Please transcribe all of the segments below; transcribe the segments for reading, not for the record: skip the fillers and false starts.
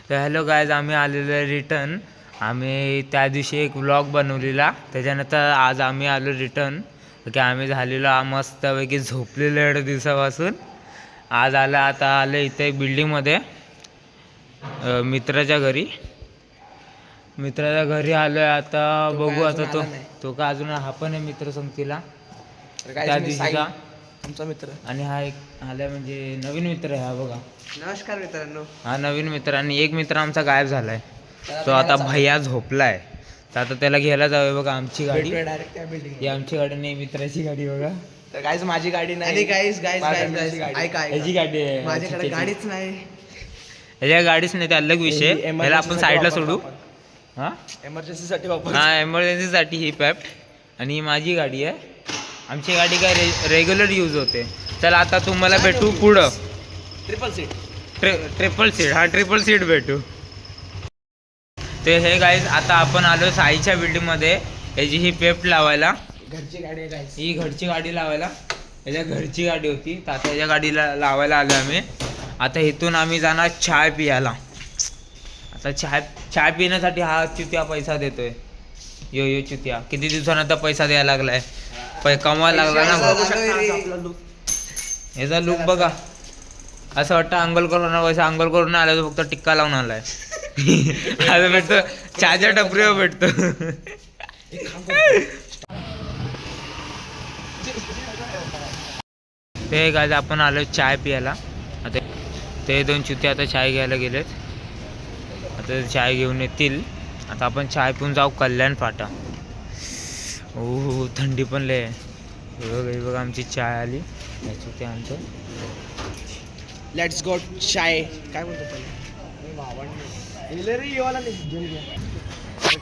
तर hello guys, आम्ही आलेलो आहे रिटर्न. आम्ही त्या दिवशी एक व्लॉग बनवलेला, त्याच्यानंतर आज आम्ही आलो रिटर्न की आम्ही झालेलो मस्तपैकी झोपलेलो एवढ्या दिवसापासून. आज आता आलं इथे बिल्डिंगमध्ये मित्राच्या घरी आलो आहे. आता बघू, आता तो का अजून हा पण आहे मित्र संगतीला त्या दिवशीचा तुमचा मित्र. आणि हा एक आला म्हणजे नवीन मित्र आहे. हा बघा, नमस्कार मित्रांनो. हा नवीन मित्र. आणि एक मित्र आमचा गायब झालाय, तो आता भैया झोपलाय. तर आता त्याला घ्यायला जाऊया. बघा आमची गाडी, डायरेक्ट त्या बिल्डिंग. ही आमची गाडी नाही, मित्राची गाडी. बघा तर गाईज माझी गाडी नाही. आणि गाईज ऐका, याची गाडी आहे, माझ्याकडे गाडीच नाही. याच्या गाडीच नाही, ते अलग विषय. याला आपण साईडला सोडू. हा एमर्जन्सीसाठी वापर. हा एमर्जन्सीसाठी ही पॅप्ट. आणि ही माझी गाडी आहे. आमची गाडी काय रेग्युलर यूज होते. चला आता तुम्हाला भेटू पुढं. Triple seat. Triple seat. हा ट्रिपल सीट भेटू. ते हे गाईज, आता आपण आलो साईच्या बिल्डिंगमध्ये. याची ही पेप्ट लावायला. घरची गाडी आहे गाईज. ही घरची गाडी लावायला. याच्या घरची गाडी होती, तर आता याच्या गाडीला लावायला आलो आम्ही. आता इथून आम्ही जाणार चाय पियाला. आता चाय पिण्यासाठी हा चुतिया पैसा देतोय. यो चुतिया किती दिवसानंतर पैसा द्यायला लागलाय. कमवायला लागला ना. याचा लुक बघा, असं वाटतं अंघोळ करून पैसा अंघोळ करून आला, तो फक्त टिक्का लावून आलाय. आता भेटतो चहाच्या टपरीवर भेटतो. ते गाय आपण आलो चाय पियाला. आता ते दोन चुते आता चाय घ्यायला गेलेत. आता चाय घेऊन येतील. आता आपण चाय पिऊन जाऊ कल्याण फाटा. हो थंडी पण लय. हे बघा आमची चाय आली. चुते आमचं लेट्स गो चाय. काय म्हणतो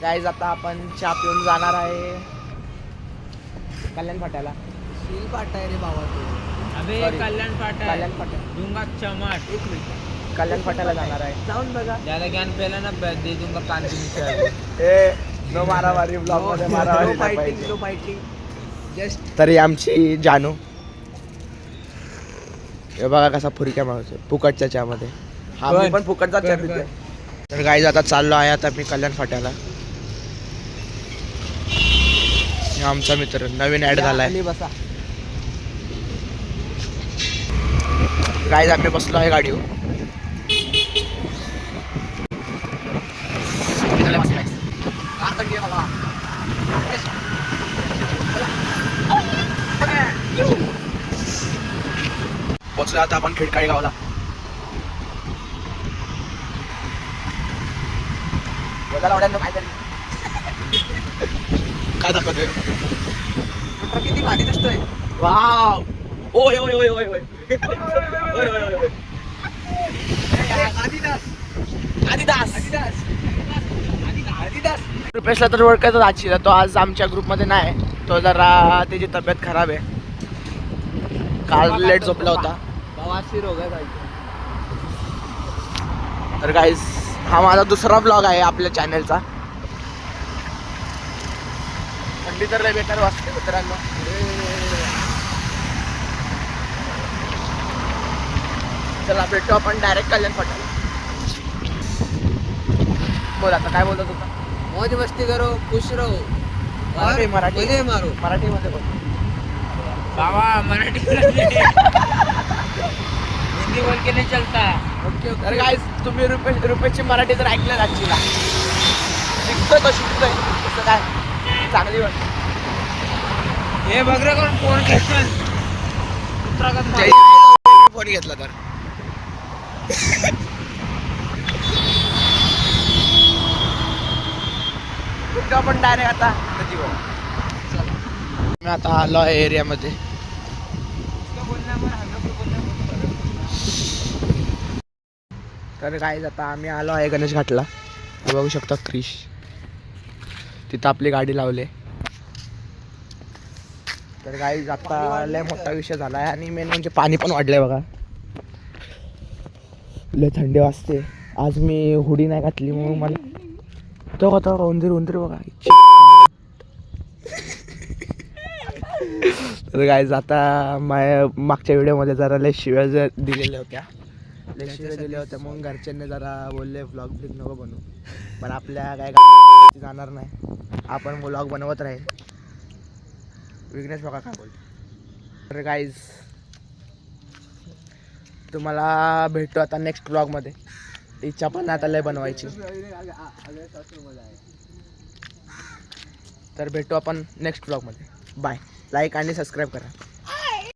गाईज, आता आपण चहा पिऊन जाणार आहे कल्याण फाट्याला. शील फाटा आहे रे बाबा. अबे कल्याण फाटा. कल्याण फाटा दूंगा चमाट. एक मिनिट. कल्याण फाट्याला जाणार आहे. जाऊन बघा. ज्यादा ज्ञान पेला ना दे दूंगा कान की नीचे. ए नो मारामारी ब्लॉग मध्ये मारामारी फायटिंग. No fighting. जस्ट तरी आमची जानू हे बघा कसा फुरक्या मारतो फुकटच्या चहामध्ये. हा मी पण फुकटचा चहा पितोय. तर गाईज आता चाललो आहे आता मी कल्याण फाट्याला. आमचा मित्र नवीन ऍड झालाय. बसा गाईज, आम्ही बसलो आहे गाडीवर. पोचलो आता आपण खिडकाळी गावाला. काय दाखवतोय किती भारी दिसतोय. वाव. ओय ओय ओय ओय ओय. रुपेशला तर ओळखतच आजची, तो आज आमच्या ग्रुपमध्ये नाही. तो जरा त्याची तब्येत खराब आहे. काल लेट झोपला होता. तर गाईज, हा माझा दुसरा ब्लॉग आहे आपल्या चॅनलचा. थंडी तर लय बेकार वाजते मित्रांनो. चला भेटतो आपण डायरेक्ट कल्याण फाट्याला. बोल आता काय बोलत होता. मौज मस्ती करो, खुश रहो. मराठी मारो. मराठीमध्ये बोल बाबा. मराठी हिंदी बोल के नाही चलता. ओके. तर गाईज, तुम्ही रुपेशची मराठी तर ऐकलं लागतील. शिकतोय तसं काय चांगली वाटत. हे बघ रे कोण फोन घेतलं. फोन घेतला तर आपण डायरेक्ट आता मी आता आलो आहे एरियामध्ये. तर काय आता आम्ही आलो आहे गणेश घाटला. बघू शकता क्रिश तिथं आपली गाडी लावली. तर गाईज आता लय मोठा विषय झाला आहे. आणि मेन म्हणजे पाणी पण वाढलंय बघा. लय थंडी वाजते. आज मी हुडी नाही घातली म्हणून मला तो उंदीर बघा. तर गाईज आता मागच्या व्हिडिओमध्ये जरा लय शिव्या दिलेल्या होत्या. लेक्चर दिले होते मग घरच्यांनी जरा बोलले व्लॉग ब्लिग नको बनवू. पण आपल्या काय गाडी जाणार नाही, आपण व्लॉग बनवत राहील. विघ्नेश बघा काय बोलतो. तर गाईज तुम्हाला भेटतो आता नेक्स्ट व्लॉगमध्ये. इच्छा पण आता लय बनवायची. तर भेटू आपण नेक्स्ट व्लॉगमध्ये. बाय. लाईक आणि सबस्क्राईब करा.